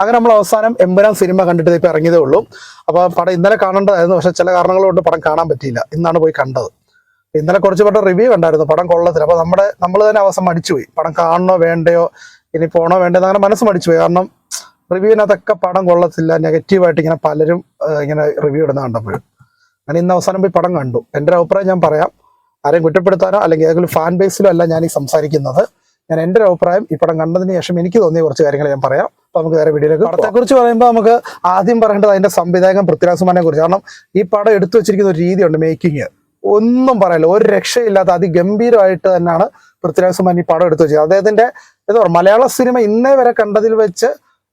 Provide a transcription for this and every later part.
അങ്ങനെ നമ്മൾ അവസാനം എമ്പുരാൻ സിനിമ കണ്ടിട്ട് ഇപ്പോൾ ഇറങ്ങിയതേ ഉള്ളൂ. അപ്പോൾ പടം ഇന്നലെ കാണേണ്ടതായിരുന്നു, പക്ഷേ ചില കാരണങ്ങൾ കൊണ്ട് പടം കാണാൻ പറ്റിയില്ല. ഇന്നാണ് പോയി കണ്ടത്. ഇന്നലെ കുറച്ച് പടം റിവ്യൂ കണ്ടായിരുന്നു, പടം കൊള്ളത്തില്ല. അപ്പോൾ നമ്മൾ തന്നെ അവസാനം മടിച്ചുപോയി, പടം കാണണോ വേണ്ടയോ, ഇനി പോണോ വേണ്ടയോ അങ്ങനെ മനസ്സ് മടിച്ചുപോയി. കാരണം റിവ്യൂവിനകത്തൊക്കെ പടം കൊള്ളത്തില്ല, നെഗറ്റീവായിട്ട് ഇങ്ങനെ പലരും ഇങ്ങനെ റിവ്യൂ ഇടുന്ന കണ്ടപ്പോഴും ഞാൻ ഇന്ന് അവസാനം പോയി പടം കണ്ടു. എൻ്റെ ഒരു അഭിപ്രായം ഞാൻ പറയാം. ആരെയും കുറ്റപ്പെടുത്താനോ അല്ലെങ്കിൽ ഏതെങ്കിലും ഫാൻ ബേസിലോ അല്ല ഞാൻ ഈ സംസാരിക്കുന്നത്. ഞാൻ എൻ്റെ ഒരു അഭിപ്രായം ഈ പടം കണ്ടതിന് ശേഷം എനിക്ക് തോന്നിയ കുറച്ച് കാര്യങ്ങൾ ഞാൻ പറയാം. അപ്പോൾ നമുക്ക് വേറെ വീഡിയോയിലേക്ക്. പടത്തെക്കുറിച്ച് പറയുമ്പോൾ നമുക്ക് ആദ്യം പറയേണ്ടത് അതിൻ്റെ സംവിധായകൻ പൃഥ്വിരാജ് സുകുമാരനെ കുറിച്ച്. കാരണം ഈ പടം എടുത്തു വെച്ചിരിക്കുന്ന ഒരു രീതിയുണ്ട്, മേക്കിങ് ഒന്നും പറയല്ല, ഒരു രക്ഷയില്ലാത്ത അതിഗംഭീരമായിട്ട് തന്നെയാണ് പൃഥ്വിരാജ് സുകുമാരൻ ഈ പടം എടുത്തു വെച്ചത്. അദ്ദേഹത്തിൻ്റെ എന്താ പറയുക, മലയാള സിനിമ ഇന്നേ വരെ കണ്ടതിൽ വെച്ച്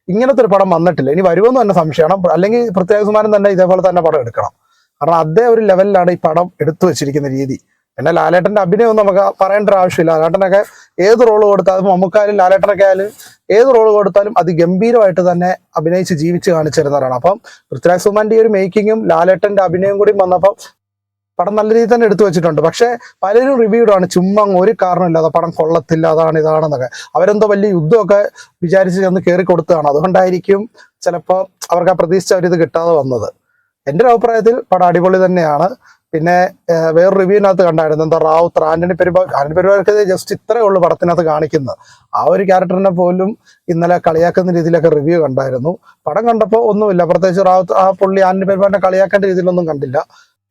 ഇങ്ങനത്തെ ഒരു പടം വന്നിട്ടില്ല. ഇനി വരുമെന്ന് തന്നെ സംശയമാണ്. അല്ലെങ്കിൽ പൃഥ്വിരാജ് സുകുമാരൻ തന്നെ ഇതേപോലെ തന്നെ പടം എടുക്കണം. കാരണം അതേ ഒരു ലെവലിലാണ് ഈ പടം എടുത്തു വെച്ചിരിക്കുന്ന രീതി. പിന്നെ ലാലേട്ടൻ്റെ അഭിനയം ഒന്നും നമുക്ക് പറയേണ്ട ഒരു ആവശ്യമില്ല. ലാലേട്ടനൊക്കെ ഏത് റോള് കൊടുത്താലും, മമ്മൂക്കായാലും ലാലേട്ടനൊക്കെ ആയാലും ഏത് റോള് കൊടുത്താലും അതിഗംഭീരമായിട്ട് തന്നെ അഭിനയിച്ച് ജീവിച്ച് കാണിച്ചിരുന്നവരാണ്. അപ്പം പൃഥ്വിരാജ് സുകുമാരൻ്റെ ഈ ഒരു മേക്കിങ്ങും ലാലേട്ടൻ്റെ അഭിനയം കൂടി വന്നപ്പം പടം നല്ല രീതിയിൽ തന്നെ എടുത്തു വെച്ചിട്ടുണ്ട്. പക്ഷേ പലരും റിവ്യൂഡാണ്, ചുമ്മാ ഒരു കാരണമില്ലാതെ പടം കൊള്ളത്തില്ല, അതാണ് ഇതാണെന്നൊക്കെ. അവരെന്തോ വലിയ യുദ്ധമൊക്കെ വിചാരിച്ച് ചെന്ന് കയറി കൊടുത്തതാണ്. അതുകൊണ്ടായിരിക്കും ചിലപ്പോൾ അവർക്ക് ആ പ്രതീക്ഷിച്ച ഒരു ഇത് കിട്ടാതെ വന്നത്. എൻ്റെ ഒരു അഭിപ്രായത്തിൽ പടം അടിപൊളി തന്നെയാണ്. പിന്നെ വേറെ റിവ്യൂവിനകത്ത് കണ്ടായിരുന്നു, എന്താ റാവുത്തർ ആന്റണി പെരുമ്പാവൂർക്ക് ജസ്റ്റ് ഇത്രയേ ഉള്ളൂ പടത്തിനകത്ത് കാണിക്കുന്നത്. ആ ഒരു ക്യാരക്ടറിനെ പോലും ഇന്നലെ കളിയാക്കുന്ന രീതിയിലൊക്കെ റിവ്യൂ കണ്ടായിരുന്നു. പടം കണ്ടപ്പോൾ ഒന്നുമില്ല, പ്രത്യേകിച്ച് റാവുത്തർ ആ പുള്ളി ആന്റണി പെരുമ്പാവൂരിനെ കളിയാക്കേണ്ട രീതിയിലൊന്നും കണ്ടില്ല.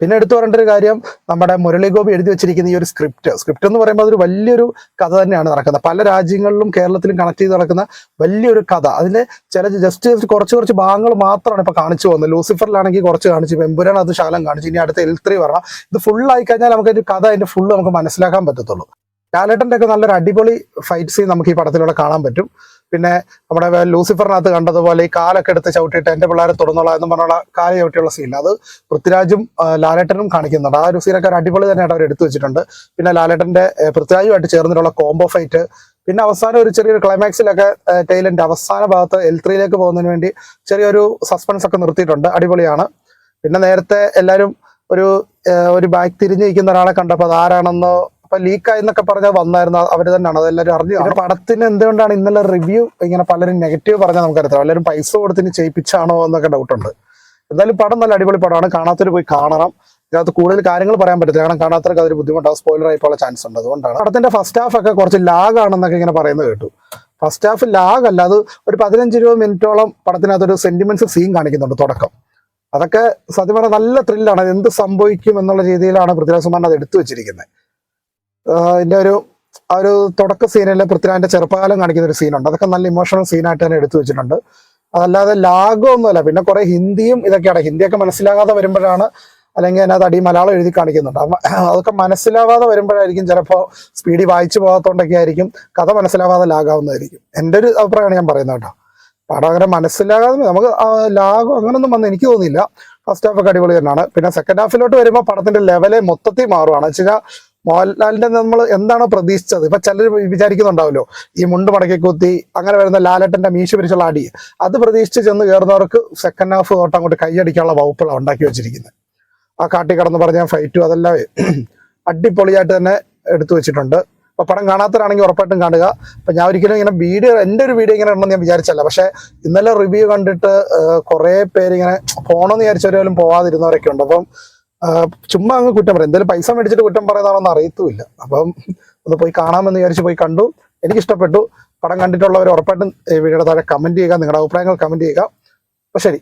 പിന്നെ എടുത്തു പറയേണ്ട ഒരു കാര്യം, നമ്മുടെ മുരളി ഗോപി എഴുതി വെച്ചിരിക്കുന്ന ഈ ഒരു സ്ക്രിപ്റ്റ് എന്ന് പറയുമ്പോൾ അതൊരു വലിയൊരു കഥ തന്നെയാണ് നടക്കുന്നത്. പല രാജ്യങ്ങളിലും കേരളത്തിലും കണക്ട് ചെയ്ത് നടക്കുന്ന വലിയൊരു കഥ. അതിൽ ചില ജസ്റ്റ് കുറച്ച് ഭാഗങ്ങൾ മാത്രമാണ് ഇപ്പോൾ കാണിച്ചു പോകുന്നത്. ലൂസിഫറിലാണെങ്കിൽ കുറച്ച് കാണിച്ചു, എമ്പുരാൻ അത് ശാലം കാണിച്ചു, ഇനി അടുത്ത L3 വരണം. ഇത് ഫുള്ളായി കഴിഞ്ഞാൽ നമുക്ക് ഒരു കഥ അതിൻ്റെ ഫുള്ള് നമുക്ക് മനസ്സിലാക്കാൻ പറ്റത്തുള്ളൂ. ലാലേട്ടൻ്റെ ഒക്കെ നല്ലൊരു അടിപൊളി ഫൈറ്റ് സീൻ നമുക്ക് ഈ പടത്തിലൂടെ കാണാൻ പറ്റും. പിന്നെ നമ്മുടെ ലൂസിഫറിനകത്ത് കണ്ടതുപോലെ ഈ കാലൊക്കെ എടുത്ത് ചവിട്ടിയിട്ട് എൻ്റെ പിള്ളേരെ തുടർന്നുള്ള എന്ന് പറഞ്ഞുള്ള കാല് ചവിട്ടിയുള്ള സീൻ, അത് പൃഥ്വിരാജും ലാലേട്ടനും കാണിക്കുന്നുണ്ട്. ആ ഒരു സീനൊക്കെ ഒരു അടിപൊളി തന്നെയായിട്ട് അവർ എടുത്തു വെച്ചിട്ടുണ്ട്. പിന്നെ ലാലേട്ടൻ്റെ പൃഥ്വിരാജുമായിട്ട് ചേർന്നിട്ടുള്ള കോംബോ ഫൈറ്റ്, പിന്നെ അവസാനം ഒരു ചെറിയൊരു ക്ലൈമാക്സിലൊക്കെ ടൈലൻ്റെ അവസാന ഭാഗത്ത് L3 പോകുന്നതിന് വേണ്ടി ചെറിയൊരു സസ്പെൻസ് ഒക്കെ നിർത്തിയിട്ടുണ്ട്, അടിപൊളിയാണ്. പിന്നെ നേരത്തെ എല്ലാവരും ഒരു ബാക്ക് തിരിഞ്ഞ് നിൽക്കുന്ന ഒരാളെ കണ്ടപ്പോൾ അത് ആരാണെന്നോ അപ്പൊ ലീക്കായി എന്നൊക്കെ പറഞ്ഞാൽ വന്നായിരുന്നു, അവർ തന്നെയാണ്, അതെല്ലാവരും അറിഞ്ഞു. പടത്തിന് എന്തുകൊണ്ടാണ് ഇന്നലെ റിവ്യൂ ഇങ്ങനെ പലരും നെഗറ്റീവ് പറഞ്ഞാൽ നമുക്കറിയത്തില്ല. എല്ലാവരും പൈസ കൊടുത്തിന് ചെയ്യിപ്പിച്ചാണോ എന്നൊക്കെ ഡൗട്ടുണ്ട്. എന്തായാലും പടം നല്ല അടിപൊളി പടമാണ്, കാണാത്തവർ പോയി കാണണം. ഇതിനകത്ത് കൂടുതൽ കാര്യങ്ങൾ പറയാൻ പറ്റത്തില്ല, കാരണം കാണാത്തവർക്ക് അതൊരു ബുദ്ധിമുട്ടാവും, സ്പോയിലർ ആയിപ്പോള്ള ചാൻസ് ഉണ്ട്. അതുകൊണ്ടാണ് പടത്തിന്റെ ഫസ്റ്റ് ഹാഫ് ഒക്കെ കുറച്ച് ലാഗ് ആണെന്നൊക്കെ ഇങ്ങനെ പറയുന്നത് കേട്ടു. ഫസ്റ്റ് ഹാഫ് ലാഗ് അല്ല, അത് ഒരു 15-20 മിനിറ്റോളം പടത്തിനകത്തൊരു സെന്റിമെന്റ്സ് സീൻ കാണിക്കുന്നുണ്ട് തുടക്കം. അതൊക്കെ സത്യം പറഞ്ഞാൽ നല്ല ത്രില്ലാണ്. എന്ത് സംഭവിക്കും എന്നുള്ള രീതിയിലാണ് പൃഥ്വിരാജ് സുകുമാരൻ അത് എടുത്തു വെച്ചിരിക്കുന്നത്. ഇതിൻ്റെ ഒരു തുടക്ക സീനിൽ പൃഥ്വിരാജിന്റെ ചെറുപ്പകാലം കാണിക്കുന്ന ഒരു സീനുണ്ട്, അതൊക്കെ നല്ല ഇമോഷണൽ സീനായിട്ട് തന്നെ എടുത്തു വെച്ചിട്ടുണ്ട്. അതല്ലാതെ ലാഗോ ഒന്നുമല്ല. പിന്നെ കുറെ ഹിന്ദിയും ഇതൊക്കെയാണ്, ഹിന്ദിയൊക്കെ മനസ്സിലാകാതെ വരുമ്പോഴാണ്, അല്ലെങ്കിൽ അതിനകത്ത് അടി മലയാളം എഴുതി കാണിക്കുന്നുണ്ട്, അതൊക്കെ മനസ്സിലാവാതെ വരുമ്പോഴായിരിക്കും ചിലപ്പോൾ സ്പീഡിൽ വായിച്ചു പോകാത്തതുകൊണ്ടൊക്കെ ആയിരിക്കും കഥ മനസ്സിലാവാതെ ലാഗാവുന്നതായിരിക്കും. എൻ്റെ ഒരു അഭിപ്രായമാണ് ഞാൻ പറയുന്നത് കേട്ടോ. പടം അങ്ങനെ മനസ്സിലാകാതെ നമുക്ക് ലാഗോ അങ്ങനൊന്നും വന്ന് എനിക്ക് തോന്നിയില്ല. ഫസ്റ്റ് ഹാഫ് ഒക്കെ അടിപൊളി തന്നെയാണ്. പിന്നെ സെക്കൻഡ് ഹാഫിലോട്ട് വരുമ്പോൾ പടത്തിന്റെ ലെവലെ മൊത്തത്തിൽ മാറുകയാണ്. വെച്ച് കഴിഞ്ഞാൽ മോഹൻലാലിന്റെ നമ്മൾ എന്താണോ പ്രതീക്ഷിച്ചത്, ഇപ്പൊ ചിലർ വിചാരിക്കുന്നുണ്ടാവല്ലോ ഈ മുണ്ട് മടക്കി കുത്തി അങ്ങനെ വരുന്ന ലാലേട്ടന്റെ മീശ പിരിച്ചുള്ള അടി, അത് പ്രതീക്ഷിച്ച് ചെന്ന് കയറുന്നവർക്ക് സെക്കൻഡ് ഹാഫ് തൊട്ട് അങ്ങോട്ട് കൈയടിക്കാനുള്ള വകുപ്പുകളാണ് ഉണ്ടാക്കി വെച്ചിരിക്കുന്നത്. ആ കാട്ടി കടന്ന് പറഞ്ഞ ഫൈറ്റും അതെല്ലാം അടിപൊളിയായിട്ട് തന്നെ എടുത്തു വെച്ചിട്ടുണ്ട്. അപ്പൊ പടം കാണാത്തവരാണെങ്കിൽ ഉറപ്പായിട്ടും കാണുക. അപ്പൊ ഞാൻ ഒരിക്കലും ഇങ്ങനെ എൻ്റെ ഒരു വീഡിയോ ഇങ്ങനെ ഉണ്ടെന്ന് ഞാൻ വിചാരിച്ചല്ല, പക്ഷെ ഇന്നലെ റിവ്യൂ കണ്ടിട്ട് കുറെ പേര് ഇങ്ങനെ പോകണമെന്ന് വിചാരിച്ചവരും പോവാതിരുന്നവരൊക്കെ ഉണ്ട്. അപ്പം ചുമ്മാ അങ്ങ് കുറ്റം പറയും, എന്തായാലും പൈസ മേടിച്ചിട്ട് കുറ്റം പറയുന്നതാണെന്ന് അറിയത്തുമില്ല. അപ്പം ഒന്ന് പോയി കാണാമെന്ന് വിചാരിച്ച് പോയി കണ്ടു, എനിക്കിഷ്ടപ്പെട്ടു. പടം കണ്ടിട്ടുള്ളവർ ഉറപ്പായിട്ടും വീഡിയോയുടെ താഴെ കമന്റ് ചെയ്യുക, നിങ്ങളുടെ അഭിപ്രായങ്ങൾ കമന്റ് ചെയ്യുക. അപ്പൊ ശരി.